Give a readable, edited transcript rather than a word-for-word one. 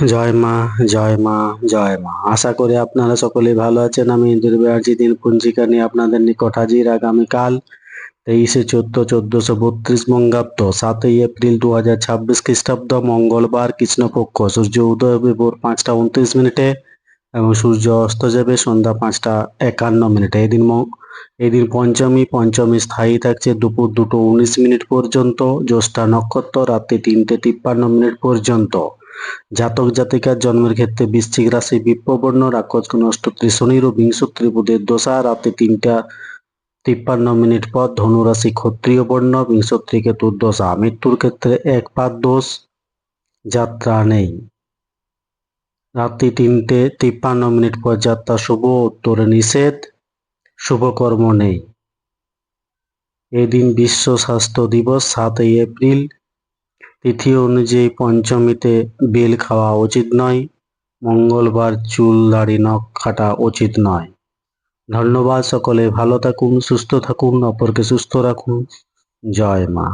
জয় মা, জয় মা, জয় মা। আশা করি আপনারা সকলেই ভালো আছেন। আমি ইন্দ্র ব্যানার্জি দিন পঞ্জিকা নিয়ে আপনাদের নিকট হাজির আগামীকাল 23/4/1432 বঙ্গাব্দ 7ই এপ্রিল 2026 খ্রিস্টাব্দ মঙ্গলবার কৃষ্ণপক্ষ। সূর্য উদয় হবে ভোর 5টা 29 মিনিটে এবং সূর্য অস্ত যাবে সন্ধ্যা 5টা 51 মিনিটে। এদিন পঞ্চমী স্থায়ী থাকছে দুপুর 2:19 পর্যন্ত। জ্যৈষ্ঠা নক্ষত্র রাত্রি 3টে 53 পর্যন্ত। জাতক জাতিকার জন্মের ক্ষেত্রে বৃশ্চিক রাশি বিপ্রবর্ণ, রাক্ষসগণ অষ্টত্রী শনির ও বিংশত্রী বুধের দশা রাতে 3টা 53 পর। ধনু রাশি ক্ষত্রিয় বর্ণ, বিংশত্রী কেতুর দশা। মৃত্যুর ক্ষেত্রে একপাত দোষ, যাত্রা নেই। রাত্রি 3টে 53 পর যাত্রা শুভ, উত্তরে নিষেধ, শুভকর্ম নেই। এদিন বিশ্ব স্বাস্থ্য দিবস 7ই এপ্রিল। তিথি অনুযায়ী পঞ্চমীতে বেল খাওয়া উচিত নয়। মঙ্গলবার চুল দাড়ি নখ কাটা উচিত নয়। ধন্যবাদ। সকলে ভালো থাকুন, সুস্থ থাকুন, অপরকে সুস্থ রাখুন। জয় মা।